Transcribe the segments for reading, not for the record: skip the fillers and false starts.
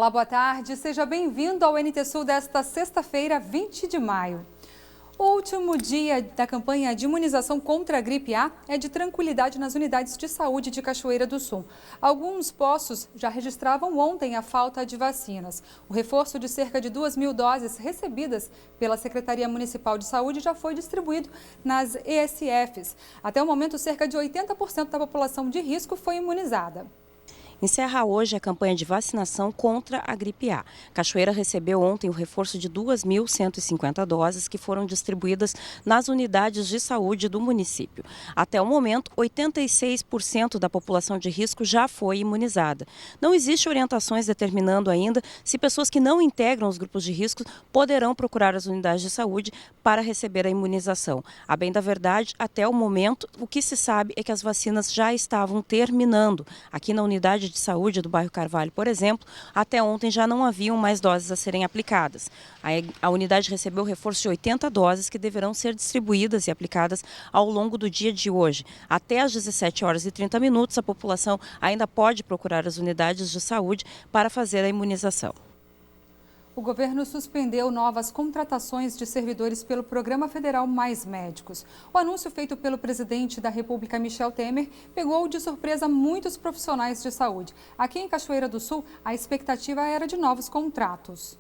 Olá, boa tarde. Seja bem-vindo ao NT Sul desta sexta-feira, 20 de maio. O último dia da campanha de imunização contra a gripe A é de tranquilidade nas unidades de saúde de Cachoeira do Sul. Alguns postos já registravam ontem a falta de vacinas. O reforço de cerca de 2.000 doses recebidas pela Secretaria Municipal de Saúde já foi distribuído nas ESFs. Até o momento, cerca de 80% da população de risco foi imunizada. Encerra hoje a campanha de vacinação contra a gripe A. Cachoeira recebeu ontem o reforço de 2.150 doses que foram distribuídas nas unidades de saúde do município. Até o momento, 86% da população de risco já foi imunizada. Não existe orientações determinando ainda se pessoas que não integram os grupos de risco poderão procurar as unidades de saúde para receber a imunização. A bem da verdade, até o momento, o que se sabe é que as vacinas já estavam terminando. Aqui na unidade de saúde do bairro Carvalho, por exemplo, até ontem já não haviam mais doses a serem aplicadas. A unidade recebeu o reforço de 80 doses que deverão ser distribuídas e aplicadas ao longo do dia de hoje. Até às 17h30, a população ainda pode procurar as unidades de saúde para fazer a imunização. O governo suspendeu novas contratações de servidores pelo Programa Federal Mais Médicos. O anúncio feito pelo presidente da República, Michel Temer, pegou de surpresa muitos profissionais de saúde. Aqui em Cachoeira do Sul, a expectativa era de novos contratos.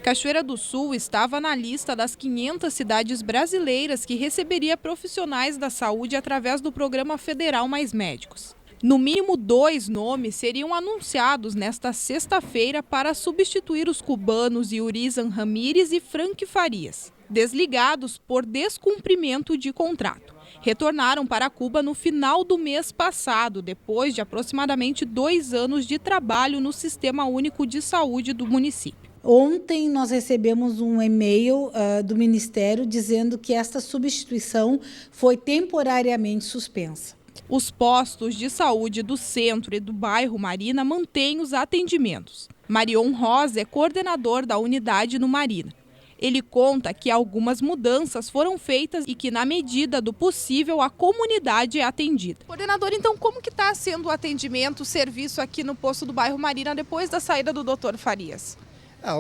Cachoeira do Sul estava na lista das 500 cidades brasileiras que receberia profissionais da saúde através do Programa Federal Mais Médicos. No mínimo 2 nomes seriam anunciados nesta sexta-feira para substituir os cubanos Yurizan Ramírez e Frank Farias, desligados por descumprimento de contrato. Retornaram para Cuba no final do mês passado, depois de aproximadamente 2 anos de trabalho no Sistema Único de Saúde do município. Ontem nós recebemos um e-mail do Ministério dizendo que esta substituição foi temporariamente suspensa. Os postos de saúde do centro e do bairro Marina mantêm os atendimentos. Marion Rosa é coordenador da unidade no Marina. Ele conta que algumas mudanças foram feitas e que, na medida do possível, a comunidade é atendida. Coordenador, então, como que está sendo o atendimento, o serviço aqui no posto do bairro Marina depois da saída do Dr. Farias?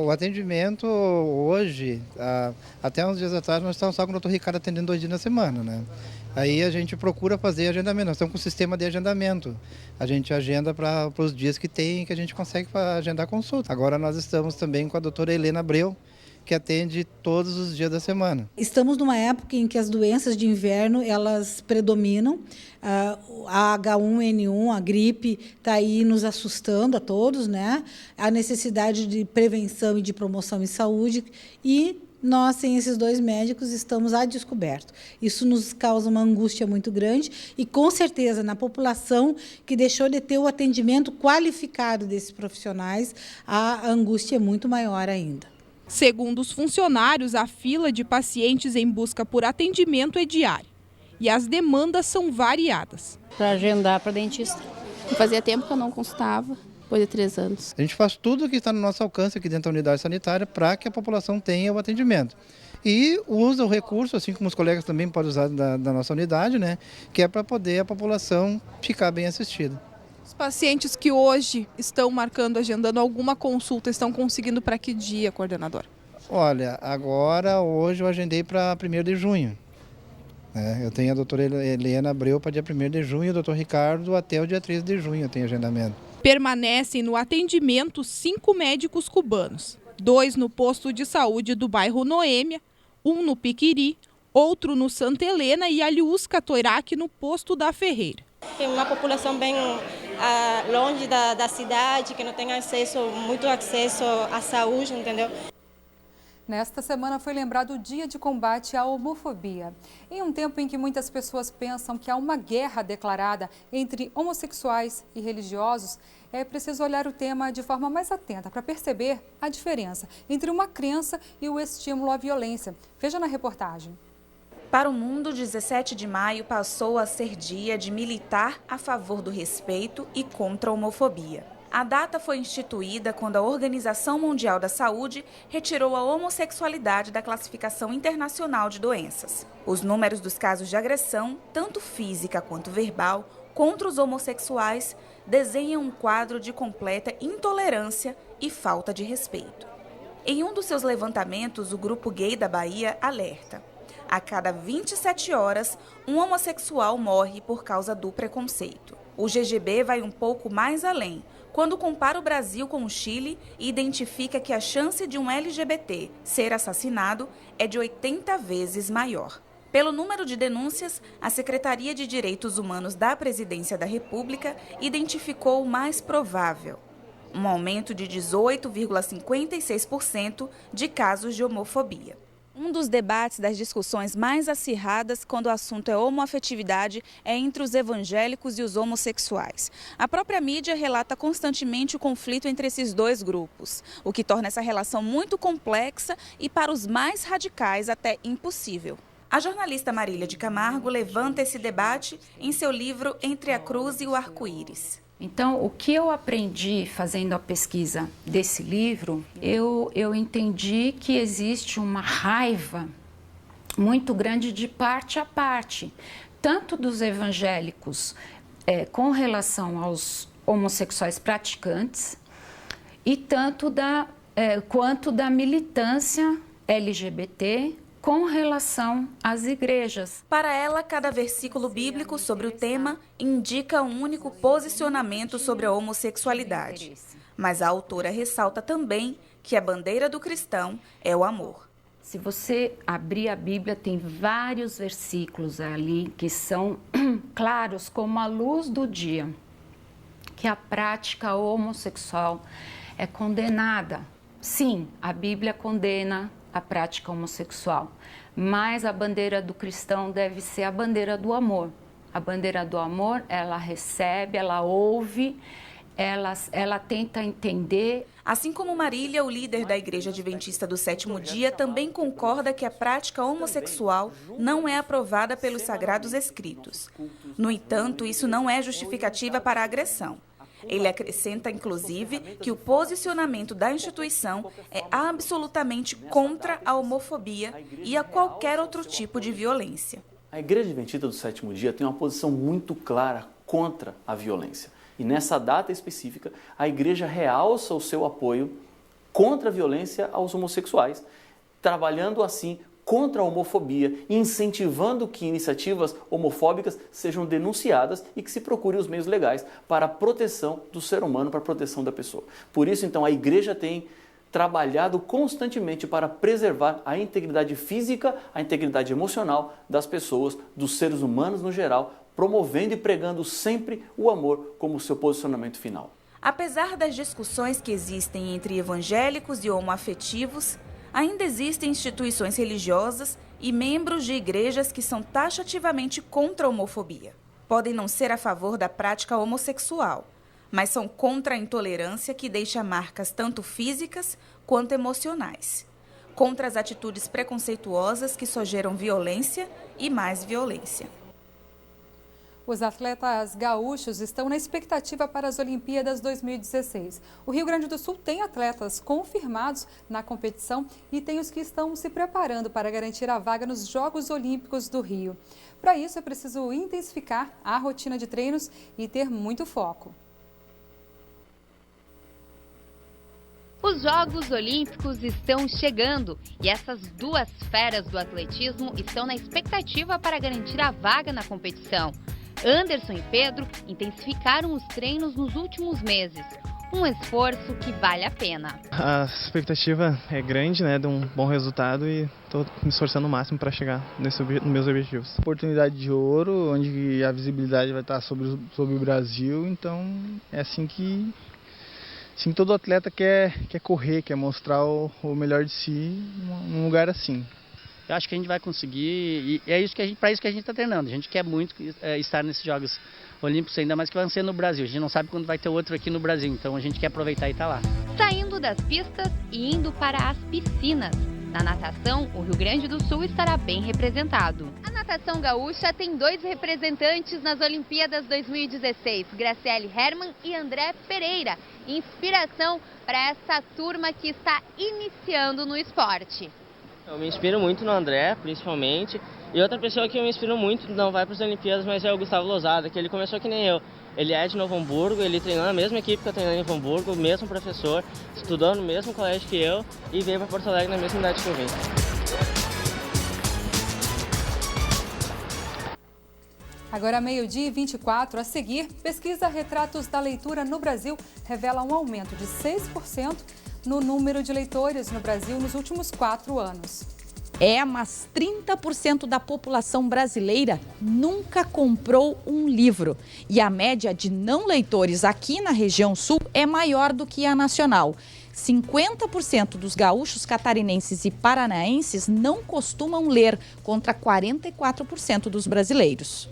O atendimento hoje, até uns dias atrás, nós estávamos só com o Dr. Ricardo atendendo 2 dias na semana, né? Aí a gente procura fazer agendamento, nós estamos com o sistema de agendamento. A gente agenda para os dias que tem, que a gente consegue agendar consulta. Agora nós estamos também com a doutora Helena Abreu, que atende todos os dias da semana. Estamos numa época em que as doenças de inverno elas predominam. A H1N1, a gripe, está aí nos assustando a todos, né? A necessidade de prevenção e de promoção em saúde e nós, sem esses 2 médicos, estamos a descoberto. Isso nos causa uma angústia muito grande e, com certeza, na população que deixou de ter o atendimento qualificado desses profissionais, a angústia é muito maior ainda. Segundo os funcionários, a fila de pacientes em busca por atendimento é diária e as demandas são variadas. Para agendar para dentista. Fazia tempo que eu não consultava, depois de 3 anos. A gente faz tudo o que está no nosso alcance aqui dentro da unidade sanitária para que a população tenha o atendimento. E usa o recurso, assim como os colegas também podem usar da nossa unidade, né, que é para poder a população ficar bem assistida. Os pacientes que hoje estão marcando, agendando alguma consulta, estão conseguindo para que dia, coordenador? Olha, hoje eu agendei para 1º de junho. Eu tenho a doutora Helena Abreu para dia 1º de junho e o doutor Ricardo até o dia 13 de junho eu tenho agendamento. Permanecem no atendimento 5 médicos cubanos, 2 no posto de saúde do bairro Noêmia, 1 no Piquiri, outro no Santa Helena e Alius Catoirac no posto da Ferreira. Tem uma população bem longe da cidade, que não tem muito acesso à saúde, entendeu? Nesta semana foi lembrado o Dia de Combate à Homofobia. Em um tempo em que muitas pessoas pensam que há uma guerra declarada entre homossexuais e religiosos, é preciso olhar o tema de forma mais atenta para perceber a diferença entre uma crença e o estímulo à violência. Veja na reportagem. Para o mundo, 17 de maio passou a ser dia de militar a favor do respeito e contra a homofobia. A data foi instituída quando a Organização Mundial da Saúde retirou a homossexualidade da classificação internacional de doenças. Os números dos casos de agressão, tanto física quanto verbal, contra os homossexuais desenham um quadro de completa intolerância e falta de respeito. Em um dos seus levantamentos, o Grupo Gay da Bahia alerta: a cada 27 horas, um homossexual morre por causa do preconceito. O GGB vai um pouco mais além, quando compara o Brasil com o Chile e identifica que a chance de um LGBT ser assassinado é de 80 vezes maior. Pelo número de denúncias, a Secretaria de Direitos Humanos da Presidência da República identificou o mais provável: um aumento de 18,56% de casos de homofobia. Um dos debates das discussões mais acirradas quando o assunto é homoafetividade é entre os evangélicos e os homossexuais. A própria mídia relata constantemente o conflito entre esses dois grupos, o que torna essa relação muito complexa e, para os mais radicais, até impossível. A jornalista Marília de Camargo levanta esse debate em seu livro Entre a Cruz e o Arco-Íris. Então, o que eu aprendi fazendo a pesquisa desse livro, eu entendi que existe uma raiva muito grande de parte a parte, tanto dos evangélicos com relação aos homossexuais praticantes e quanto da militância LGBT com relação às igrejas. Para ela, cada versículo bíblico sobre o tema indica um único posicionamento sobre a homossexualidade. Mas a autora ressalta também que a bandeira do cristão é o amor. Se você abrir a Bíblia, tem vários versículos ali que são claros como a luz do dia, que a prática homossexual é condenada. Sim, a Bíblia condena a prática homossexual, mas a bandeira do cristão deve ser a bandeira do amor. A bandeira do amor, ela recebe, ela ouve, ela tenta entender. Assim como Marília, o líder da Igreja Adventista do Sétimo Dia, também concorda que a prática homossexual não é aprovada pelos Sagrados Escritos. No entanto, isso não é justificativa para a agressão. Ele acrescenta, inclusive, que o posicionamento da instituição é absolutamente contra a homofobia e a qualquer outro tipo de violência. A Igreja Adventista do Sétimo Dia tem uma posição muito clara contra a violência. E nessa data específica, a Igreja realça o seu apoio contra a violência aos homossexuais, trabalhando assim contra a homofobia e incentivando que iniciativas homofóbicas sejam denunciadas e que se procure os meios legais para a proteção do ser humano, para a proteção da pessoa. Por isso, então, a Igreja tem trabalhado constantemente para preservar a integridade física, a integridade emocional das pessoas, dos seres humanos no geral, promovendo e pregando sempre o amor como seu posicionamento final. Apesar das discussões que existem entre evangélicos e homoafetivos, ainda existem instituições religiosas e membros de igrejas que são taxativamente contra a homofobia. Podem não ser a favor da prática homossexual, mas são contra a intolerância que deixa marcas tanto físicas quanto emocionais. Contra as atitudes preconceituosas que só geram violência e mais violência. Os atletas gaúchos estão na expectativa para as Olimpíadas 2016. O Rio Grande do Sul tem atletas confirmados na competição e tem os que estão se preparando para garantir a vaga nos Jogos Olímpicos do Rio. Para isso, é preciso intensificar a rotina de treinos e ter muito foco. Os Jogos Olímpicos estão chegando e essas duas feras do atletismo estão na expectativa para garantir a vaga na competição. Anderson e Pedro intensificaram os treinos nos últimos meses. Um esforço que vale a pena. A expectativa é grande, né, de um bom resultado e estou me esforçando o máximo para chegar nos meus objetivos. Oportunidade de ouro, onde a visibilidade vai estar sobre o Brasil, então é assim que todo atleta quer correr, quer mostrar o melhor de si num lugar assim. Eu acho que a gente vai conseguir, e é isso para isso que a gente está treinando. A gente quer muito estar nesses Jogos Olímpicos, ainda mais que vai ser no Brasil. A gente não sabe quando vai ter outro aqui no Brasil, então a gente quer aproveitar e estar lá. Saindo das pistas e indo para as piscinas. Na natação, o Rio Grande do Sul estará bem representado. A natação gaúcha tem 2 representantes nas Olimpíadas 2016, Graciele Hermann e André Pereira. Inspiração para essa turma que está iniciando no esporte. Eu me inspiro muito no André, principalmente. E outra pessoa que eu me inspiro muito, não vai para as Olimpíadas, mas é o Gustavo Losada, que ele começou que nem eu. Ele é de Novo Hamburgo, ele treinou na mesma equipe que eu treinei em Novo Hamburgo, o mesmo professor, estudou no mesmo colégio que eu e veio para Porto Alegre na mesma idade que eu vim. Agora, 12h24, a seguir, pesquisa Retratos da Leitura no Brasil revela um aumento de 6% no número de leitores no Brasil nos últimos 4 anos. Mas 30% da população brasileira nunca comprou um livro. E a média de não leitores aqui na região sul é maior do que a nacional. 50% dos gaúchos catarinenses e paranaenses não costumam ler, contra 44% dos brasileiros.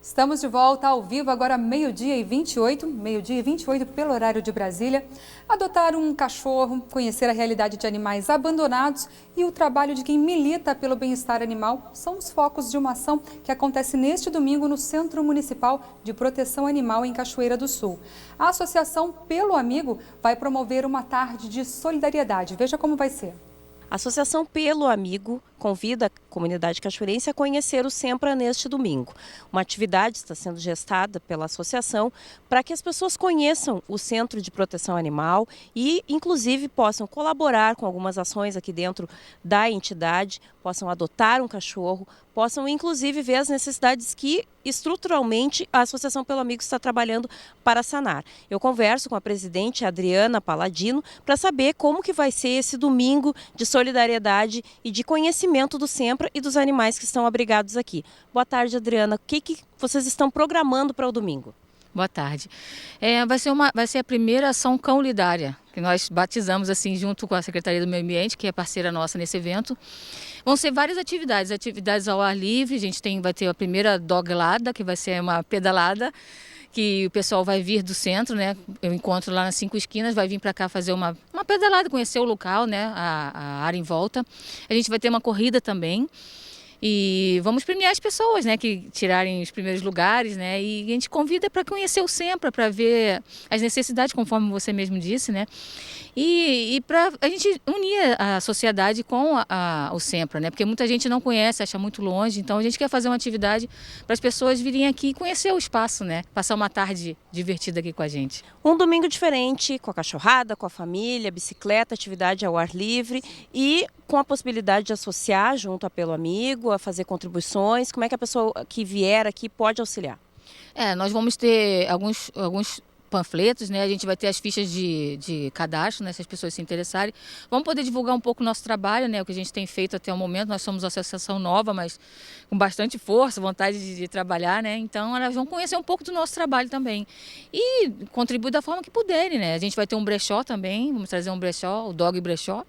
Estamos de volta ao vivo, agora 12h28 pelo horário de Brasília. Adotar um cachorro, conhecer a realidade de animais abandonados e o trabalho de quem milita pelo bem-estar animal são os focos de uma ação que acontece neste domingo no Centro Municipal de Proteção Animal em Cachoeira do Sul. A Associação Pelo Amigo vai promover uma tarde de solidariedade. Veja como vai ser. A Associação Pelo Amigo convida a comunidade cachoeirense a conhecer o SEMPRA neste domingo. Uma atividade está sendo gestada pela associação para que as pessoas conheçam o Centro de Proteção Animal e, inclusive, possam colaborar com algumas ações aqui dentro da entidade, possam adotar um cachorro, possam, inclusive, ver as necessidades que, estruturalmente, a Associação Pelo Amigo está trabalhando para sanar. Eu converso com a presidente Adriana Paladino para saber como que vai ser esse domingo de solidariedade e de conhecimento do SEMPRA e dos animais que estão abrigados aqui. Boa tarde, Adriana. O que vocês estão programando para o domingo? Boa tarde. Vai ser a primeira ação cão-lidária, que nós batizamos assim junto com a Secretaria do Meio Ambiente, que é parceira nossa nesse evento. Vão ser várias atividades ao ar livre. A gente vai ter a primeira doglada, que vai ser uma pedalada, que o pessoal vai vir do centro, né? Eu encontro lá nas 5 esquinas, vai vir para cá fazer uma pedalada, conhecer o local, né? A área em volta. A gente vai ter uma corrida também. E vamos premiar as pessoas, né, que tirarem os primeiros lugares, né, e a gente convida para conhecer o SEMPRA, para ver as necessidades, conforme você mesmo disse, né, e para a gente unir a sociedade com o SEMPRA, né, porque muita gente não conhece, acha muito longe, então a gente quer fazer uma atividade para as pessoas virem aqui e conhecer o espaço, né, passar uma tarde divertida aqui com a gente. Um domingo diferente, com a cachorrada, com a família, bicicleta, atividade ao ar livre e com a possibilidade de associar junto a Pelo Amigo, a fazer contribuições. Como é que a pessoa que vier aqui pode auxiliar? Nós vamos ter alguns panfletos, né? A gente vai ter as fichas de cadastro, né? Se as pessoas se interessarem. Vamos poder divulgar um pouco o nosso trabalho, né? O que a gente tem feito até o momento. Nós somos uma associação nova, mas com bastante força, vontade de trabalhar, né? Então, elas vão conhecer um pouco do nosso trabalho também. E contribuir da forma que puderem, né? A gente vai ter um brechó também, vamos trazer um brechó, o Dog Brechó.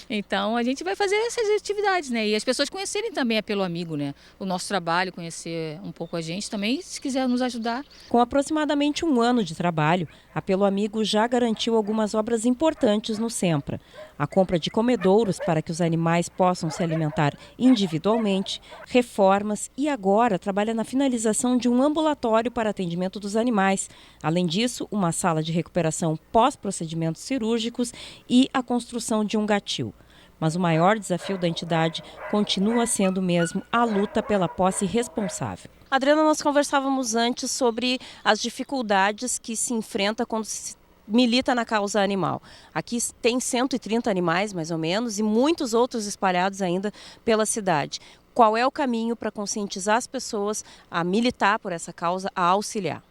Então, a gente vai fazer essas atividades, né? E as pessoas conhecerem também Pelo Amigo, né? O nosso trabalho, conhecer um pouco a gente também, se quiser nos ajudar. Com aproximadamente 1 ano de trabalho, a Pelo Amigo já garantiu algumas obras importantes no SEMPRA. A compra de comedouros para que os animais possam se alimentar individualmente, reformas e agora trabalha na finalização de um ambulatório para atendimento dos animais. Além disso, uma sala de recuperação pós-procedimentos cirúrgicos e a construção de um gatil. Mas o maior desafio da entidade continua sendo mesmo a luta pela posse responsável. Adriana, nós conversávamos antes sobre as dificuldades que se enfrenta quando se milita na causa animal. Aqui tem 130 animais, mais ou menos, e muitos outros espalhados ainda pela cidade. Qual é o caminho para conscientizar as pessoas a militar por essa causa, a auxiliar?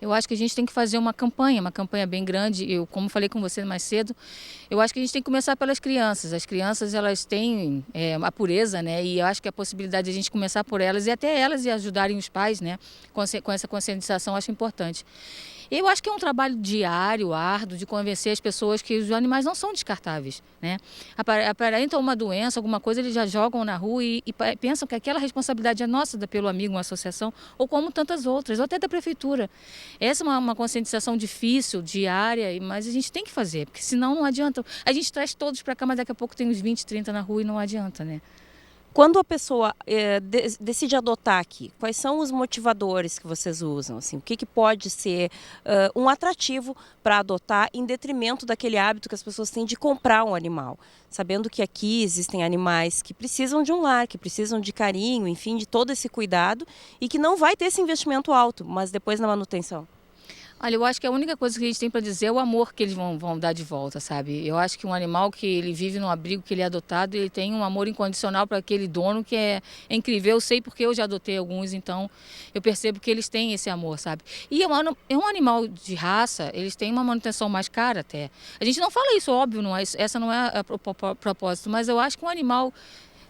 Eu acho que a gente tem que fazer uma campanha bem grande. Eu, como falei com você mais cedo, eu acho que a gente tem que começar pelas crianças. As crianças, elas têm a pureza, né? E eu acho que a possibilidade de a gente começar por elas e até elas e ajudarem os pais, né? Com essa conscientização, eu acho importante. Eu acho que é um trabalho diário, árduo, de convencer as pessoas que os animais não são descartáveis, né? Aparenta uma doença, alguma coisa, eles já jogam na rua e pensam que aquela responsabilidade é nossa, da Pelo Amigo, uma associação, ou como tantas outras, ou até da prefeitura. Essa é uma conscientização difícil, diária, mas a gente tem que fazer, porque senão não adianta. A gente traz todos para cá, mas daqui a pouco tem uns 20, 30 na rua e não adianta, né? Quando a pessoa decide adotar aqui, quais são os motivadores que vocês usam? Assim, o que pode ser um atrativo para adotar em detrimento daquele hábito que as pessoas têm de comprar um animal? Sabendo que aqui existem animais que precisam de um lar, que precisam de carinho, enfim, de todo esse cuidado e que não vai ter esse investimento alto, mas depois na manutenção. Olha, eu acho que a única coisa que a gente tem para dizer é o amor que eles vão dar de volta, sabe? Eu acho que um animal que ele vive num abrigo, que ele é adotado, ele tem um amor incondicional para aquele dono que é incrível. Eu sei porque eu já adotei alguns, então eu percebo que eles têm esse amor, sabe? E é um animal de raça, eles têm uma manutenção mais cara até. A gente não fala isso, óbvio, não é, essa não é a propósito, mas eu acho que um animal...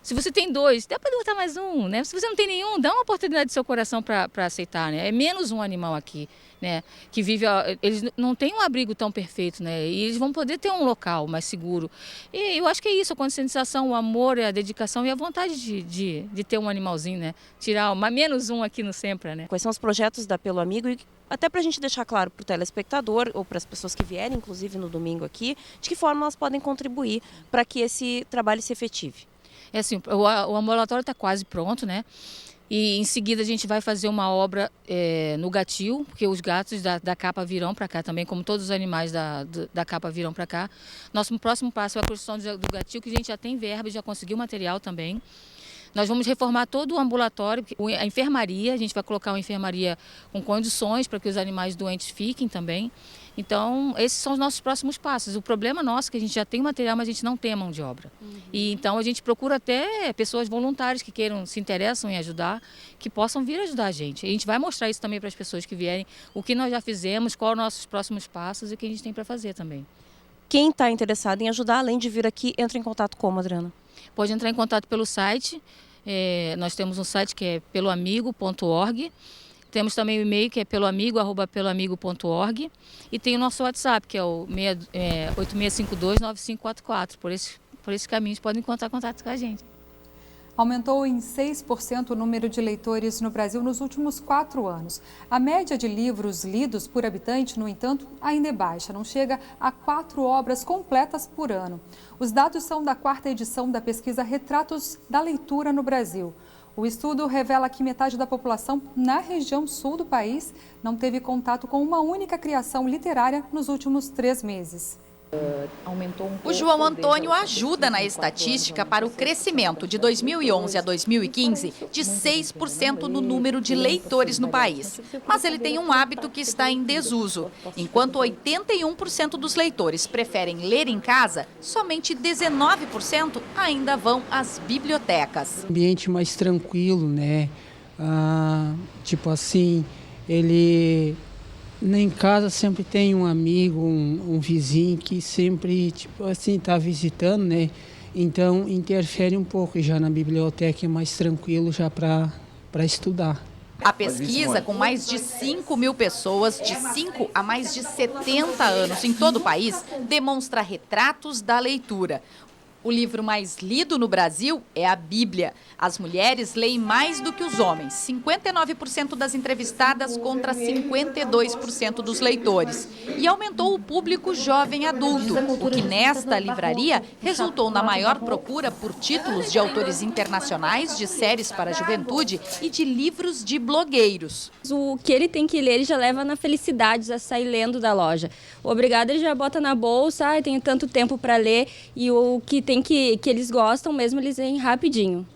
Se você tem 2, dá para adotar mais um, né? Se você não tem nenhum, dá uma oportunidade do seu coração para aceitar, né? É menos um animal aqui, né? Que vive, eles não têm um abrigo tão perfeito, né? E eles vão poder ter um local mais seguro. E eu acho que é isso, a conscientização, o amor, a dedicação e a vontade de ter um animalzinho, né? Tirar menos um aqui no Sempra, né? Quais são os projetos da Pelo Amigo e até para a gente deixar claro para o telespectador ou para as pessoas que vierem, inclusive no domingo aqui, de que forma elas podem contribuir para que esse trabalho se efetive? É assim, o ambulatório está quase pronto, né? E em seguida a gente vai fazer uma obra no Gatil, porque os gatos da capa virão para cá também, como todos os animais da capa virão para cá. Nosso próximo passo é a construção do Gatil, que a gente já tem verba, já conseguiu material também. Nós vamos reformar todo o ambulatório, a enfermaria, a gente vai colocar uma enfermaria com condições para que os animais doentes fiquem também. Então, esses são os nossos próximos passos. O problema nosso é que a gente já tem material, mas a gente não tem a mão de obra. E então a gente procura até pessoas voluntárias que se interessam em ajudar, que possam vir ajudar a gente. A gente vai mostrar isso também para as pessoas que vierem, o que nós já fizemos, quais os nossos próximos passos e o que a gente tem para fazer também. Quem está interessado em ajudar, além de vir aqui, entra em contato como, Adriana? Pode entrar em contato pelo site. Nós temos um site que é peloamigo.org. Temos também o e-mail que é peloamigo@peloamigo.org e tem o nosso WhatsApp que é o 8652-9544. Por esses caminhos podem encontrar contato com a gente. Aumentou em 6% o número de leitores no Brasil nos últimos 4 anos. A média de livros lidos por habitante, no entanto, ainda é baixa, não chega a 4 obras completas por ano. Os dados são da 4ª edição da pesquisa Retratos da Leitura no Brasil. O estudo revela que metade da população na região sul do país não teve contato com uma única criação literária nos últimos 3 meses. O João Antônio ajuda na estatística para o crescimento de 2011 a 2015 de 6% no número de leitores no país. Mas ele tem um hábito que está em desuso. Enquanto 81% dos leitores preferem ler em casa, somente 19% ainda vão às bibliotecas. Ambiente mais tranquilo, né? Tipo assim, ele... Em casa sempre tem um amigo, um vizinho que sempre, tipo assim, está visitando, né? Então interfere um pouco. Já na biblioteca é mais tranquilo já para estudar. A pesquisa, com mais de 5 mil pessoas de 5 a mais de 70 anos em todo o país, demonstra retratos da leitura. O livro mais lido no Brasil é a Bíblia. As mulheres leem mais do que os homens, 59% das entrevistadas contra 52% dos leitores. E aumentou o público jovem adulto, o que nesta livraria resultou na maior procura por títulos de autores internacionais, de séries para a juventude e de livros de blogueiros. O que ele tem que ler, ele já leva na felicidade, já sai lendo da loja. O obrigado ele já bota na bolsa, tenho tanto tempo para ler, e o que tem que eles gostam mesmo, eles leem rapidinho.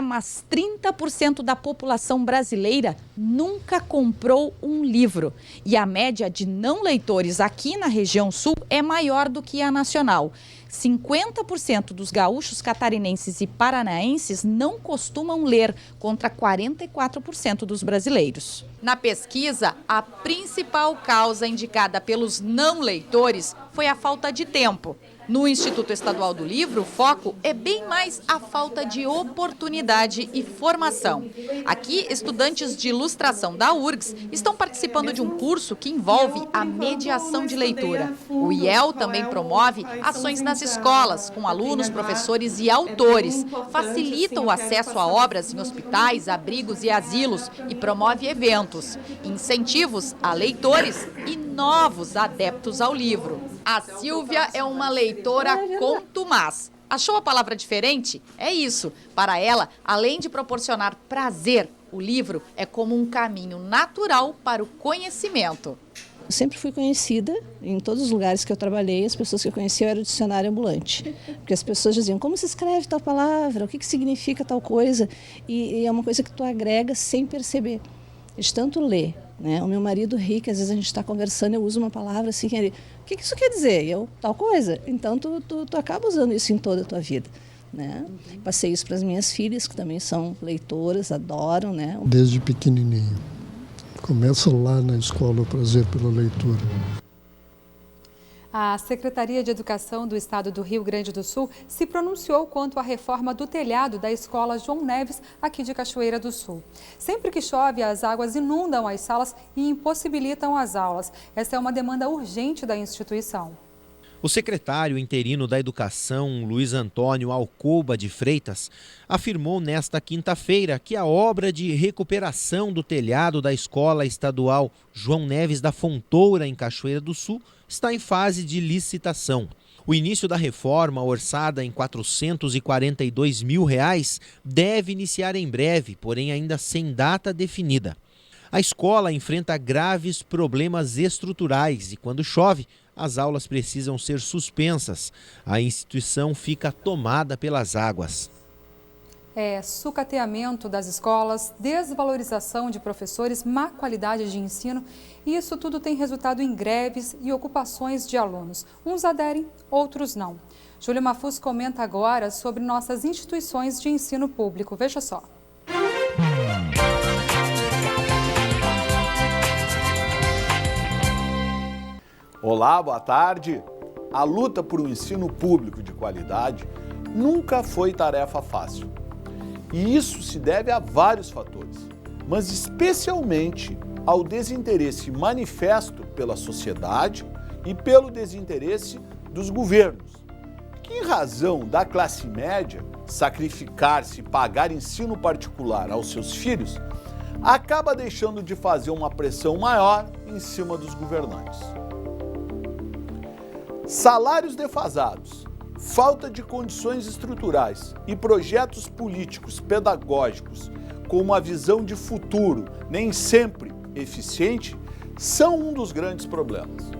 Mas 30% da população brasileira nunca comprou um livro. E a média de não leitores aqui na região sul é maior do que a nacional. 50% dos gaúchos catarinenses e paranaenses não costumam ler, contra 44% dos brasileiros. Na pesquisa, a principal causa indicada pelos não leitores foi a falta de tempo. No Instituto Estadual do Livro, o foco é bem mais a falta de oportunidade e formação. Aqui, estudantes de ilustração da URGS estão participando de um curso que envolve a mediação de leitura. O IEL também promove ações nas escolas, com alunos, professores e autores. Facilita o acesso a obras em hospitais, abrigos e asilos e promove eventos, incentivos a leitores e novos adeptos ao livro. A Silvia é uma leitora contumaz. Achou a palavra diferente? É isso. Para ela, além de proporcionar prazer, o livro é como um caminho natural para o conhecimento. Eu sempre fui conhecida, em todos os lugares que eu trabalhei, as pessoas que eu conhecia eram dicionário ambulante. Porque as pessoas diziam, como se escreve tal palavra, o que significa tal coisa. E é uma coisa que tu agrega sem perceber, de tanto ler. Né? O meu marido ri, que às vezes a gente está conversando, eu uso uma palavra assim, ele, o que isso quer dizer? E eu, tal coisa. Então tu acaba usando isso em toda a tua vida. Né? Passei isso para as minhas filhas, que também são leitoras, adoram. Né? Desde pequenininho. Começa lá na escola o prazer pela leitura. A Secretaria de Educação do Estado do Rio Grande do Sul se pronunciou quanto à reforma do telhado da Escola João Neves, aqui de Cachoeira do Sul. Sempre que chove, as águas inundam as salas e impossibilitam as aulas. Essa é uma demanda urgente da instituição. O secretário interino da Educação, Luiz Antônio Alcoba de Freitas, afirmou nesta quinta-feira que a obra de recuperação do telhado da Escola Estadual João Neves da Fontoura, em Cachoeira do Sul, está em fase de licitação. O início da reforma, orçada em R$ 442 mil, deve iniciar em breve, porém ainda sem data definida. A escola enfrenta graves problemas estruturais e, quando chove, as aulas precisam ser suspensas. A instituição fica tomada pelas águas. Sucateamento das escolas, desvalorização de professores, má qualidade de ensino, e isso tudo tem resultado em greves e ocupações de alunos. Uns aderem, outros não. Júlia Mafuz comenta agora sobre nossas instituições de ensino público. Veja só. Olá, boa tarde. A luta por um ensino público de qualidade nunca foi tarefa fácil. E isso se deve a vários fatores, mas especialmente ao desinteresse manifesto pela sociedade e pelo desinteresse dos governos, que, em razão da classe média sacrificar-se e pagar ensino particular aos seus filhos, acaba deixando de fazer uma pressão maior em cima dos governantes. Salários defasados, falta de condições estruturais e projetos políticos pedagógicos com uma visão de futuro nem sempre eficiente são um dos grandes problemas.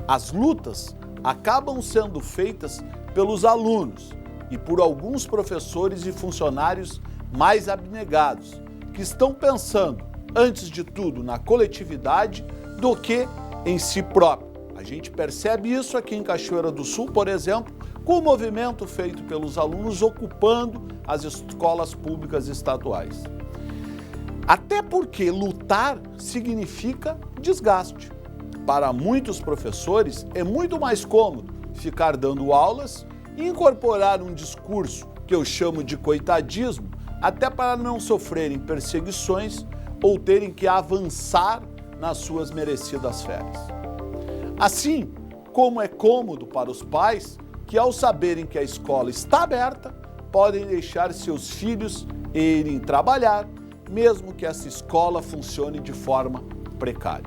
As lutas acabam sendo feitas pelos alunos e por alguns professores e funcionários mais abnegados, que estão pensando, antes de tudo, na coletividade do que em si próprio. A gente percebe isso aqui em Cachoeira do Sul, por exemplo, com o movimento feito pelos alunos ocupando as escolas públicas estaduais. Até porque lutar significa desgaste. Para muitos professores é muito mais cômodo ficar dando aulas e incorporar um discurso que eu chamo de coitadismo, até para não sofrerem perseguições ou terem que avançar nas suas merecidas férias. Assim como é cômodo para os pais que, ao saberem que a escola está aberta, podem deixar seus filhos irem trabalhar, mesmo que essa escola funcione de forma precária.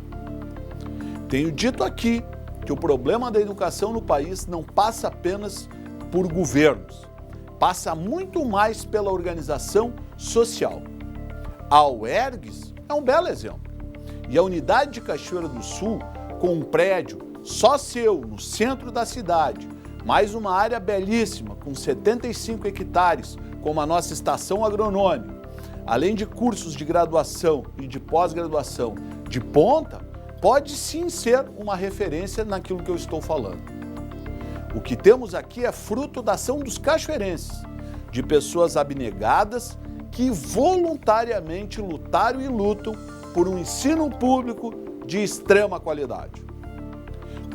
Tenho dito aqui que o problema da educação no país não passa apenas por governos, passa muito mais pela organização social. A UERGS é um belo exemplo. E a unidade de Cachoeira do Sul, com um prédio só seu, no centro da cidade, mais uma área belíssima, com 75 hectares, como a nossa estação agronômica, além de cursos de graduação e de pós-graduação de ponta, pode sim ser uma referência naquilo que eu estou falando. O que temos aqui é fruto da ação dos cachoeirenses, de pessoas abnegadas que voluntariamente lutaram e lutam por um ensino público de extrema qualidade.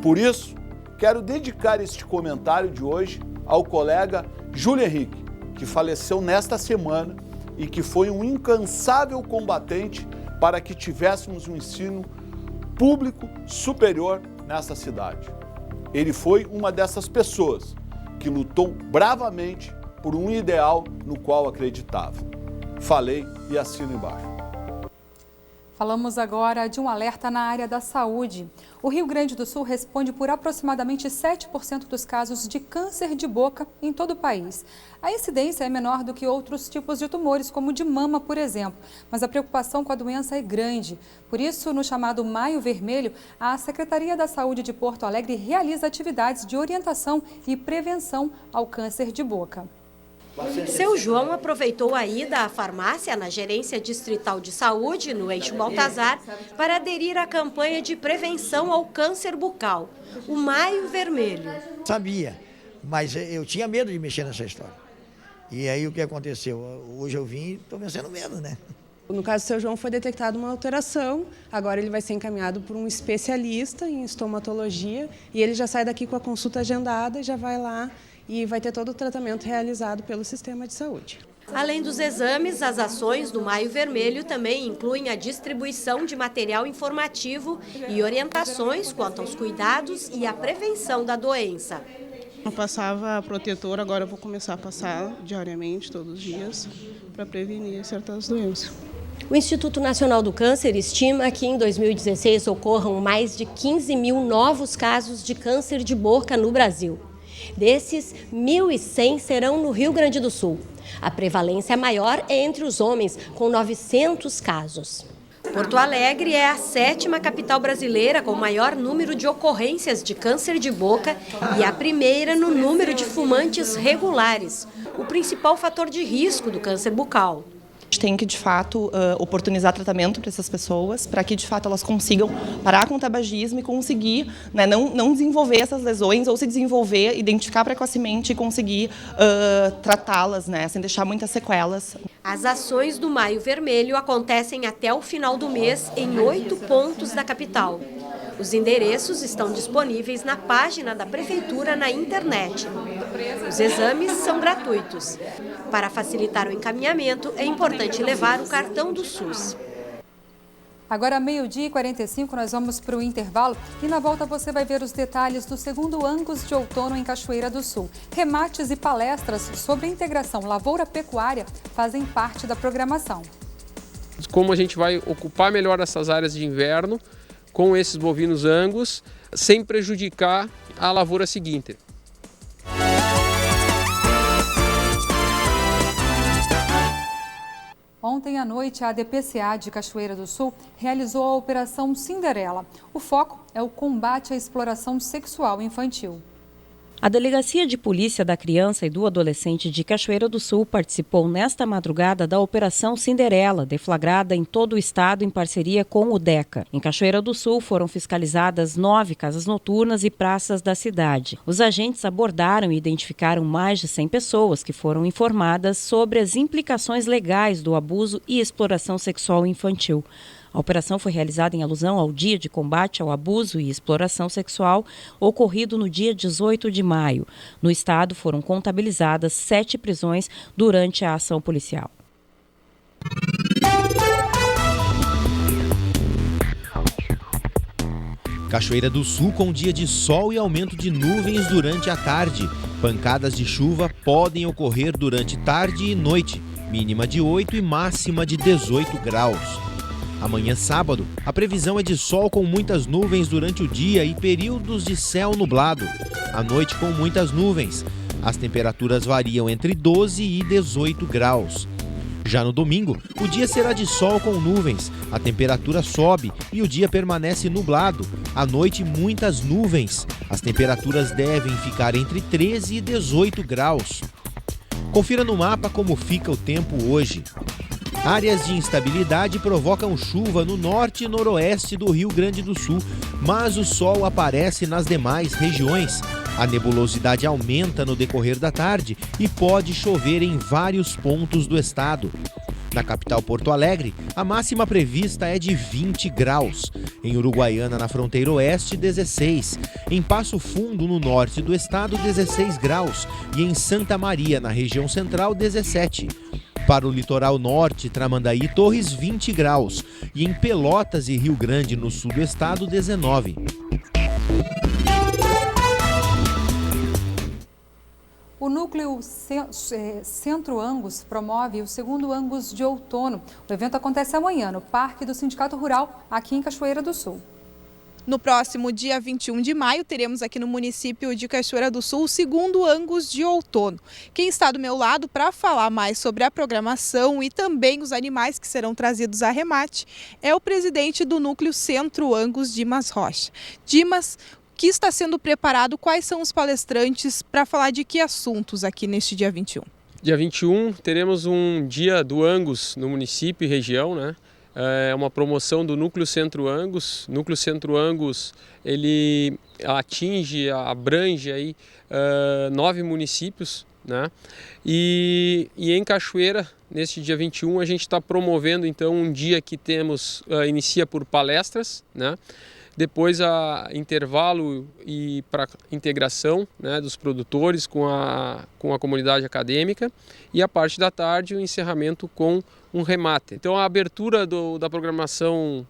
Por isso, quero dedicar este comentário de hoje ao colega Júlio Henrique, que faleceu nesta semana e que foi um incansável combatente para que tivéssemos um ensino público superior nesta cidade. Ele foi uma dessas pessoas que lutou bravamente por um ideal no qual acreditava. Falei e assino embaixo. Falamos agora de um alerta na área da saúde. O Rio Grande do Sul responde por aproximadamente 7% dos casos de câncer de boca em todo o país. A incidência é menor do que outros tipos de tumores, como o de mama, por exemplo, mas a preocupação com a doença é grande. Por isso, no chamado Maio Vermelho, a Secretaria da Saúde de Porto Alegre realiza atividades de orientação e prevenção ao câncer de boca. Seu João aproveitou a ida à farmácia na Gerência Distrital de Saúde, no Eixo Baltazar, para aderir à campanha de prevenção ao câncer bucal, o Maio Vermelho. Sabia, mas eu tinha medo de mexer nessa história. E aí o que aconteceu? Hoje eu vim e estou vencendo medo, né? No caso do seu João foi detectada uma alteração, agora ele vai ser encaminhado por um especialista em estomatologia e ele já sai daqui com a consulta agendada e já vai lá e vai ter todo o tratamento realizado pelo sistema de saúde. Além dos exames, as ações do Maio Vermelho também incluem a distribuição de material informativo e orientações quanto aos cuidados e à prevenção da doença. Eu passava protetor, agora eu vou começar a passar diariamente, todos os dias, para prevenir certas doenças. O Instituto Nacional do Câncer estima que em 2016 ocorram mais de 15 mil novos casos de câncer de boca no Brasil. Desses, 1.100 serão no Rio Grande do Sul. A prevalência maior é entre os homens, com 900 casos. Porto Alegre é a 7ª capital brasileira com maior número de ocorrências de câncer de boca e a primeira no número de fumantes regulares, o principal fator de risco do câncer bucal. A gente tem que, de fato, oportunizar tratamento para essas pessoas, para que, de fato, elas consigam parar com o tabagismo e conseguir, né, não desenvolver essas lesões ou se desenvolver, identificar precocemente e conseguir tratá-las, né, sem deixar muitas sequelas. As ações do Maio Vermelho acontecem até o final do mês em 8 pontos da capital. Os endereços estão disponíveis na página da Prefeitura na internet. Os exames são gratuitos. Para facilitar o encaminhamento, é importante levar o cartão do SUS. Agora, 12h45, nós vamos para o intervalo e na volta você vai ver os detalhes do segundo Angus de Outono em Cachoeira do Sul. Remates e palestras sobre a integração lavoura-pecuária fazem parte da programação. Como a gente vai ocupar melhor essas áreas de inverno com esses bovinos Angus, sem prejudicar a lavoura seguinte. Ontem à noite, a DPCA de Cachoeira do Sul realizou a Operação Cinderela. O foco é o combate à exploração sexual infantil. A Delegacia de Polícia da Criança e do Adolescente de Cachoeira do Sul participou nesta madrugada da Operação Cinderela, deflagrada em todo o estado em parceria com o DECA. Em Cachoeira do Sul foram fiscalizadas 9 casas noturnas e praças da cidade. Os agentes abordaram e identificaram mais de 100 pessoas que foram informadas sobre as implicações legais do abuso e exploração sexual infantil. A operação foi realizada em alusão ao Dia de Combate ao Abuso e Exploração Sexual, ocorrido no dia 18 de maio. No estado foram contabilizadas 7 prisões durante a ação policial. Cachoeira do Sul com dia de sol e aumento de nuvens durante a tarde. Pancadas de chuva podem ocorrer durante tarde e noite, mínima de 8 e máxima de 18 graus. Amanhã, sábado, a previsão é de sol com muitas nuvens durante o dia e períodos de céu nublado. À noite, com muitas nuvens. As temperaturas variam entre 12 e 18 graus. Já no domingo, o dia será de sol com nuvens. A temperatura sobe e o dia permanece nublado. À noite, muitas nuvens. As temperaturas devem ficar entre 13 e 18 graus. Confira no mapa como fica o tempo hoje. Áreas de instabilidade provocam chuva no norte e noroeste do Rio Grande do Sul, mas o sol aparece nas demais regiões. A nebulosidade aumenta no decorrer da tarde e pode chover em vários pontos do estado. Na capital Porto Alegre, a máxima prevista é de 20 graus. Em Uruguaiana, na fronteira oeste, 16. Em Passo Fundo, no norte do estado, 16 graus. E em Santa Maria, na região central, 17. Para o litoral norte, Tramandaí e Torres, 20 graus. E em Pelotas e Rio Grande, no sul do estado, 19. O Núcleo Centro Angus promove o segundo Angus de outono. O evento acontece amanhã no Parque do Sindicato Rural, aqui em Cachoeira do Sul. No próximo dia 21 de maio, teremos aqui no município de Cachoeira do Sul o segundo Angus de outono. Quem está do meu lado para falar mais sobre a programação e também os animais que serão trazidos a remate é o presidente do Núcleo Centro Angus, Dimas Rocha. Dimas, o que está sendo preparado? Quais são os palestrantes para falar de que assuntos aqui neste dia 21? Dia 21 teremos um dia do Angus no município e região, né? É uma promoção do Núcleo Centro Angus. Núcleo Centro Angus, ele abrange aí 9 municípios, né? E em Cachoeira, neste dia 21, a gente está promovendo então um dia que inicia por palestras, né? Depois intervalo e para integração, né, dos produtores com a comunidade acadêmica, e a parte da tarde o encerramento com um remate. Então a abertura da programação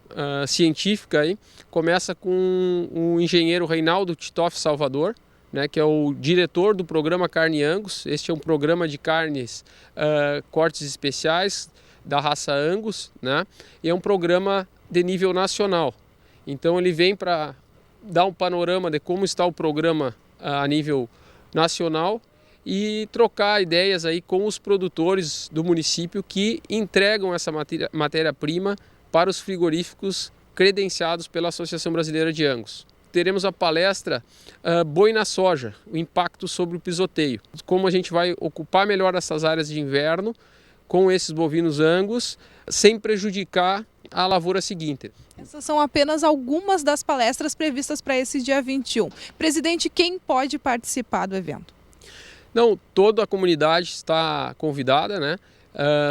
científica aí começa com o engenheiro Reinaldo Titoff Salvador, né, que é o diretor do programa Carne Angus. Este é um programa de carnes, cortes especiais da raça Angus, né, e é um programa de nível nacional. Então ele vem para dar um panorama de como está o programa a nível nacional e trocar ideias aí com os produtores do município que entregam essa matéria-prima para os frigoríficos credenciados pela Associação Brasileira de Angus. Teremos a palestra Boi na Soja, o impacto sobre o pisoteio. Como a gente vai ocupar melhor essas áreas de inverno com esses bovinos Angus, sem prejudicar a lavoura seguinte. Essas são apenas algumas das palestras previstas para esse dia 21. Presidente, quem pode participar do evento? Não, toda a comunidade está convidada, né?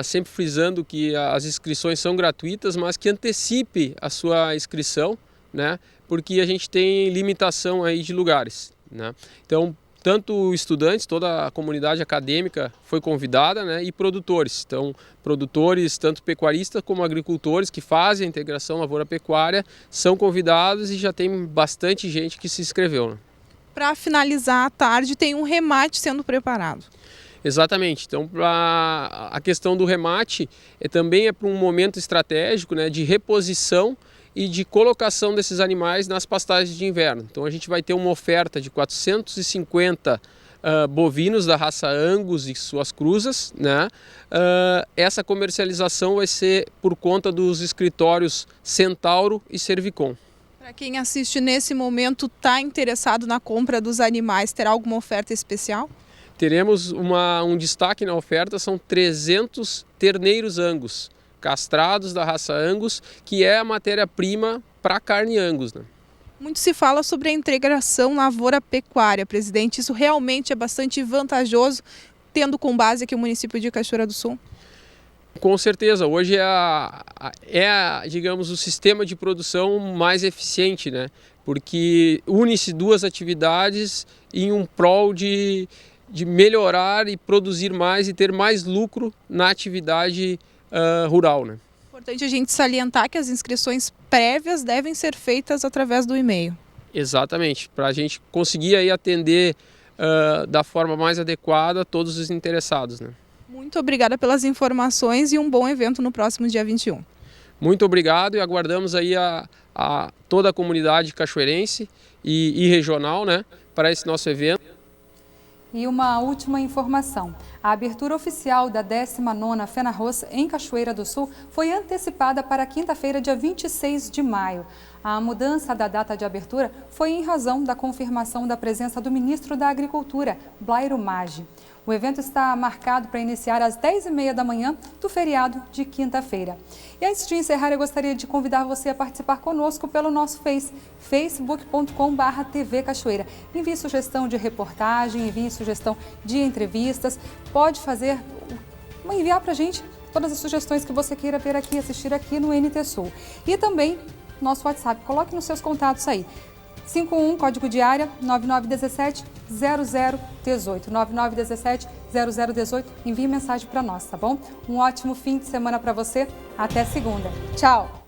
Sempre frisando que as inscrições são gratuitas, mas que antecipe a sua inscrição, né? Porque a gente tem limitação aí de lugares, né? Então, tanto estudantes, toda a comunidade acadêmica foi convidada, né, e produtores. Então, produtores, tanto pecuaristas como agricultores que fazem a integração lavoura-pecuária, são convidados e já tem bastante gente que se inscreveu, né? Para finalizar a tarde, tem um remate sendo preparado. Exatamente. Então, a questão do remate também é para um momento estratégico, né, de reposição e de colocação desses animais nas pastagens de inverno. Então a gente vai ter uma oferta de 450 bovinos da raça Angus e suas cruzas, né? Essa comercialização vai ser por conta dos escritórios Centauro e Servicom. Para quem assiste nesse momento, está interessado na compra dos animais, terá alguma oferta especial? Teremos um destaque na oferta, são 300 terneiros Angus, castrados da raça Angus, que é a matéria-prima para a carne Angus, né? Muito se fala sobre a integração lavoura-pecuária, presidente. Isso realmente é bastante vantajoso, tendo com base aqui o município de Cachoeira do Sul? Com certeza. Hoje digamos, o sistema de produção mais eficiente, né? Porque une-se duas atividades em um prol de melhorar e produzir mais e ter mais lucro na atividade rural, né? Importante a gente salientar que as inscrições prévias devem ser feitas através do e-mail. Exatamente, para a gente conseguir aí atender da forma mais adequada todos os interessados, né? Muito obrigada pelas informações e um bom evento no próximo dia 21. Muito obrigado e aguardamos aí toda a comunidade cachoeirense e regional, né, para esse nosso evento. E uma última informação. A abertura oficial da 19ª FENARROZ em Cachoeira do Sul foi antecipada para quinta-feira, dia 26 de maio. A mudança da data de abertura foi em razão da confirmação da presença do ministro da Agricultura, Blairo Maggi. O evento está marcado para iniciar às 10h30 da manhã do feriado de quinta-feira. E antes de encerrar, eu gostaria de convidar você a participar conosco pelo nosso facebook.com/TV Cachoeira. Envie sugestão de reportagem, envie sugestão de entrevistas. Pode enviar para a gente todas as sugestões que você queira ver aqui, assistir aqui no NT Sul. E também nosso WhatsApp, coloque nos seus contatos aí. 51, código de área 9917-0018. 9917-0018. Envie mensagem para nós, tá bom? Um ótimo fim de semana para você. Até segunda. Tchau!